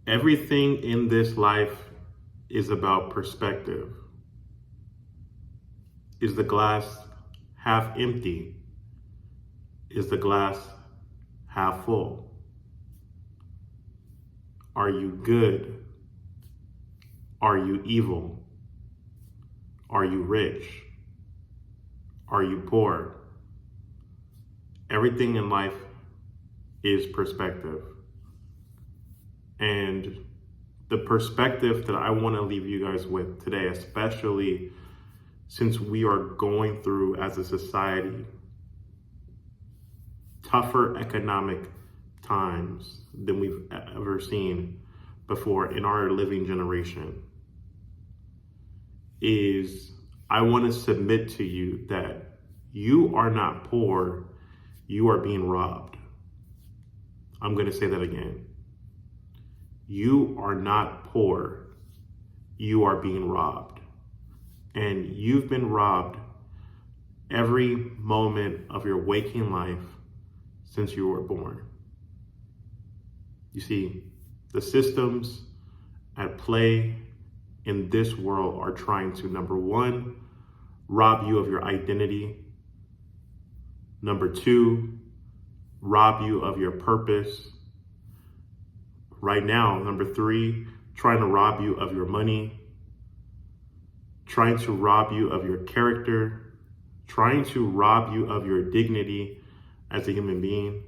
Everything in this life is about perspective. Is the glass half empty? Is the glass half full? Are you good? Are you evil? Are you rich? Are you poor? Everything in life is perspective. And the perspective that I want to leave you guys with today, especially since we are going through as a society tougher economic times than we've ever seen before in our living generation, is I want to submit to you that you are not poor, you are being robbed. I'm going to say that again. You are not poor, you are being robbed. And you've been robbed every moment of your waking life since you were born. You see, the systems at play in this world are trying to, number one, rob you of your identity. Number two, rob you of your purpose. Right now, number three, trying to rob you of your money, trying to rob you of your character, trying to rob you of your dignity as a human being.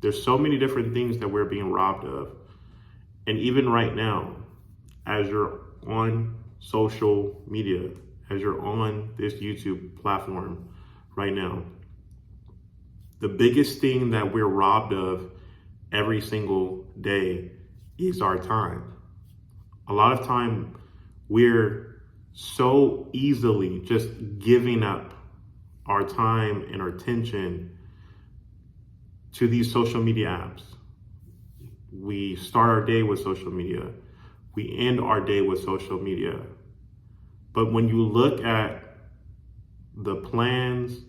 There's so many different things that we're being robbed of. And even right now, as you're on social media, as you're on this YouTube platform right now, the biggest thing that we're robbed of every single day is our time. A lot of time we're so easily just giving up our time and our attention to these social media apps. We start our day with social media. We end our day with social media. But when you look at the plans,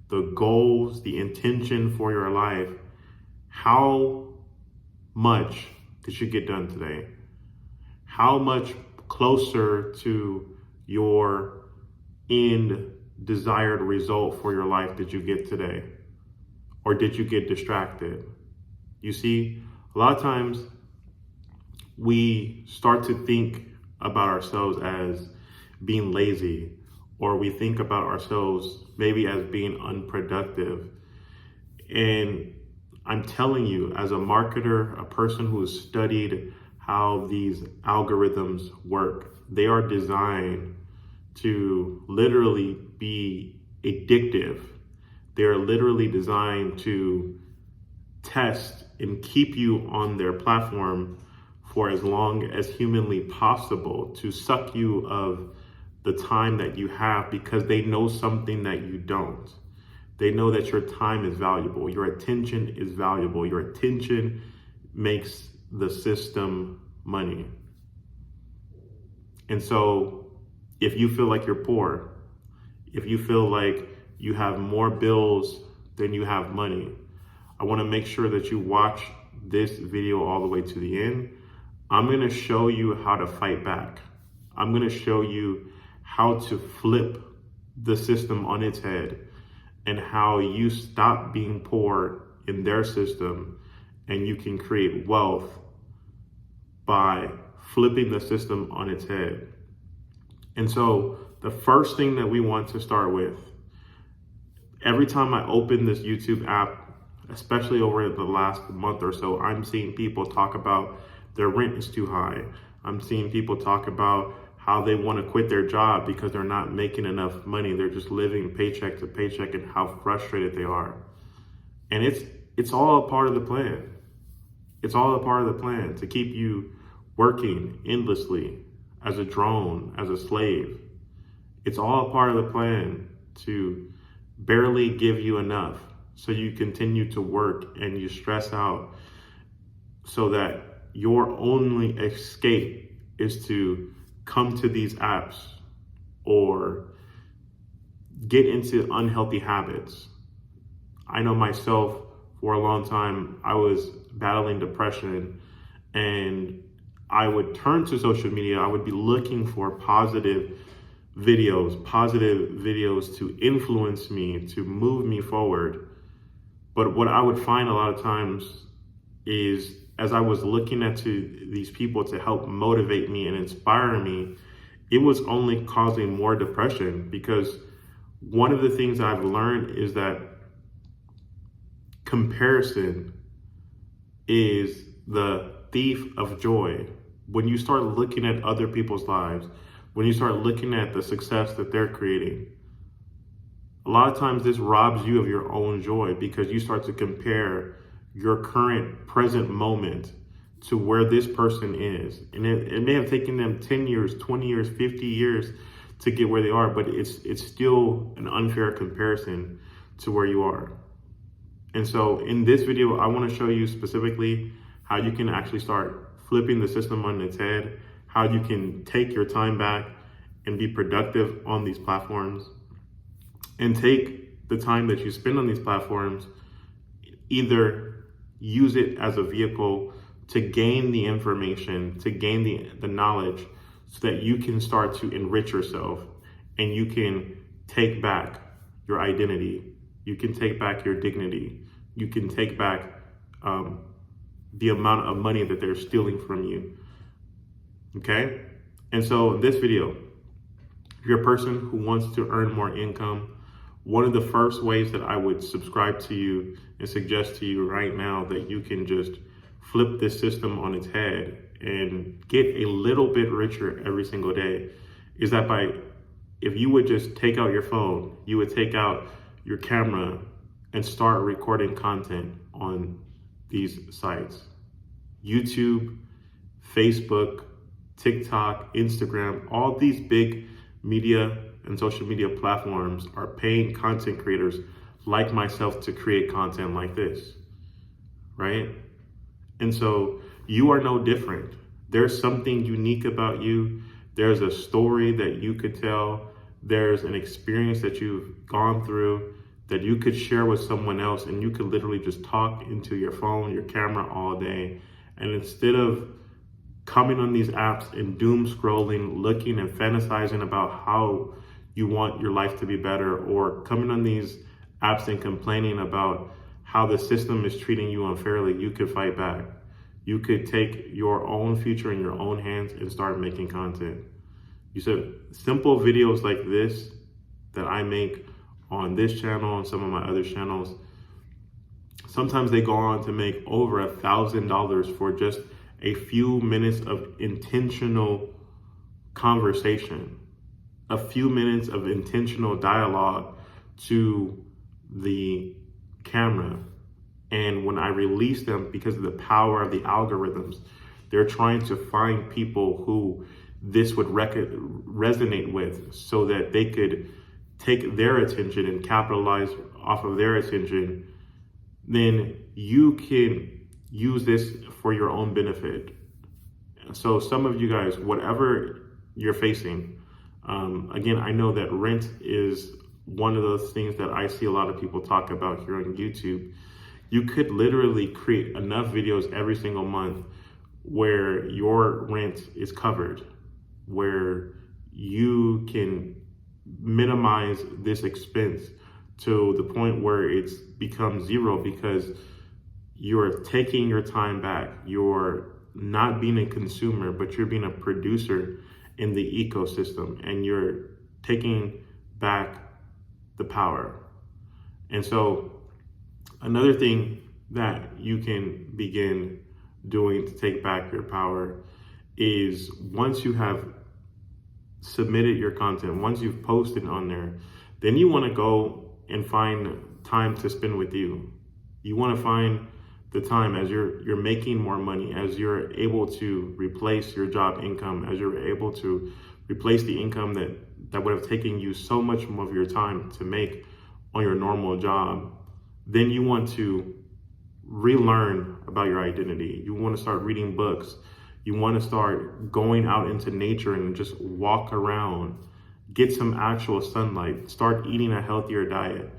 the goals, the intention for your life, how much did you get done today? How much closer to your end desired result for your life did you get today? Or did you get distracted? You see, a lot of times we start to think about ourselves as being lazy, or we think about ourselves maybe as being unproductive. And I'm telling you, as a marketer, a person who has studied how these algorithms work, they are designed to literally be addictive. They're literally designed to test and keep you on their platform for as long as humanly possible, to suck you of the time that you have, because they know something that you don't. They know that your time is valuable, your attention is valuable, your attention makes the system money. And so if you feel like you're poor, if you feel like you have more bills than you have money, I want to make sure that you watch this video all the way to the end. I'm going to show you how to fight back. I'm going to show you how to flip the system on its head, and how you stop being poor in their system and you can create wealth by flipping the system on its head. And so the first thing that we want to start with, every time I open this YouTube app, especially over the last month or so, I'm seeing people talk about their rent is too high. I'm seeing people talk about how they want to quit their job because they're not making enough money. They're just living paycheck to paycheck, and how frustrated they are. And it's all a part of the plan. It's all a part of the plan to keep you working endlessly as a drone, as a slave. It's all a part of the plan to barely give you enough so you continue to work and you stress out, so that your only escape is to come to these apps or get into unhealthy habits. I know myself, for a long time, I was battling depression, and I would turn to social media, I would be looking for positive videos to influence me, to move me forward. But what I would find a lot of times is, as I was looking at these people to help motivate me and inspire me, it was only causing more depression, because one of the things I've learned is that comparison is the thief of joy. When you start looking at other people's lives, when you start looking at the success that they're creating, a lot of times this robs you of your own joy, because you start to compare your current present moment to where this person is. And it may have taken them 10 years, 20 years, 50 years to get where they are, but it's still an unfair comparison to where you are. And so in this video, I want to show you specifically how you can actually start flipping the system on its head, how you can take your time back and be productive on these platforms, and take the time that you spend on these platforms, either use it as a vehicle to gain the information, to gain the knowledge, so that you can start to enrich yourself and you can take back your identity. You can take back your dignity. You can take back the amount of money that they're stealing from you. Okay? And so in this video, if you're a person who wants to earn more income, one of the first ways that I would subscribe to you and suggest to you right now that you can just flip this system on its head and get a little bit richer every single day is that if you would just take out your phone, you would take out your camera and start recording content on these sites. YouTube, Facebook, TikTok, Instagram, all these big media and social media platforms are paying content creators like myself to create content like this, right? And so you are no different. There's something unique about you. There's a story that you could tell. There's an experience that you've gone through that you could share with someone else, and you could literally just talk into your phone, your camera all day. And instead of coming on these apps and doom scrolling, looking and fantasizing about how you want your life to be better, or coming on these apps and complaining about how the system is treating you unfairly, you could fight back. You could take your own future in your own hands and start making content. You said simple videos like this that I make on this channel and some of my other channels, sometimes they go on to make over $1,000 for just a few minutes of intentional conversation, a few minutes of intentional dialogue to the camera. And when I release them, because of the power of the algorithms, they're trying to find people who this would resonate with, so that they could take their attention and capitalize off of their attention. Then you can use this for your own benefit. So some of you guys, whatever you're facing, again, I know that rent is one of those things that I see a lot of people talk about here on YouTube. You could literally create enough videos every single month where your rent is covered, where you can minimize this expense to the point where it's become zero, because you're taking your time back. You're not being a consumer, but you're being a producer in the ecosystem, and you're taking back the power. And so another thing that you can begin doing to take back your power is, once you have submitted your content, once you've posted on there, then you want to go and find time to spend with you. You want to find the time as you're making more money, as you're able to replace your job income, as you're able to replace the income that would have taken you so much more of your time to make on your normal job. Then you want to relearn about your identity. You want to start reading books. You want to start going out into nature and just walk around, get some actual sunlight, start eating a healthier diet.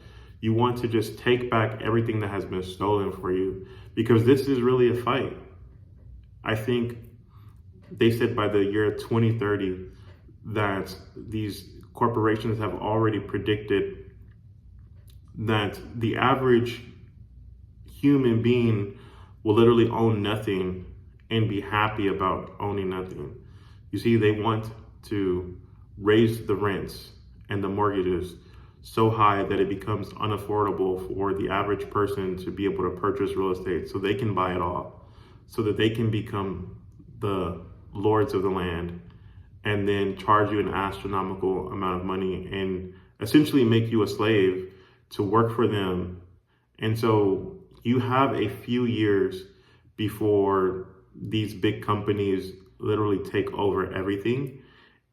You want to just take back everything that has been stolen for you, because this is really a fight. I think they said by the year 2030 that these corporations have already predicted that the average human being will literally own nothing and be happy about owning nothing. You see, they want to raise the rents and the mortgages so high that it becomes unaffordable for the average person to be able to purchase real estate so they can buy it all, so that they can become the lords of the land and then charge you an astronomical amount of money and essentially make you a slave to work for them. And so you have a few years before these big companies literally take over everything.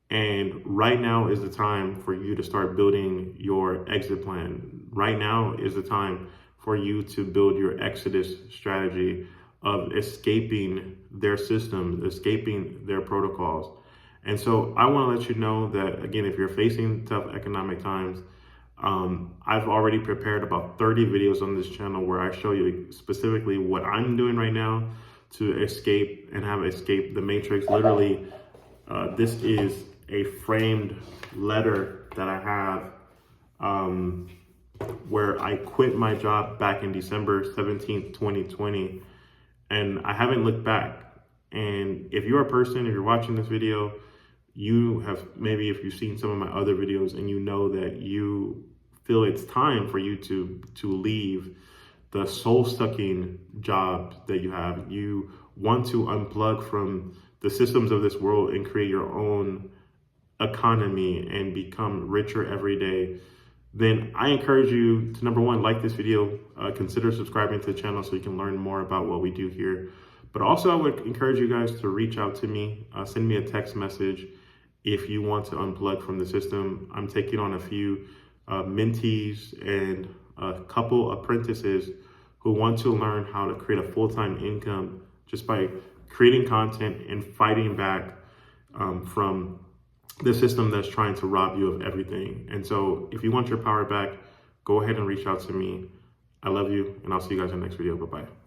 And right now is the time for you to start building your exit plan. Right now is the time for you to build your exodus strategy of escaping their systems, escaping their protocols. And so I want to let you know that, again, if you're facing tough economic times, I've already prepared about 30 videos on this channel where I show you specifically what I'm doing right now to escape and have escaped the matrix. Literally, this is a framed letter that I have where I quit my job back in December 17th, 2020, and I haven't looked back. And if you're a person, if you're watching this video, you have, maybe if you've seen some of my other videos and you know that you feel it's time for you to leave the soul-sucking job that you have, you want to unplug from the systems of this world and create your own economy and become richer every day, then I encourage you to, number one, like this video, consider subscribing to the channel so you can learn more about what we do here. But also I would encourage you guys to reach out to me, send me a text message if you want to unplug from the system. I'm taking on a few mentees and a couple apprentices who want to learn how to create a full-time income just by creating content and fighting back from the system that's trying to rob you of everything. And so if you want your power back, go ahead and reach out to me. I love you, and I'll see you guys in the next video. Bye-bye.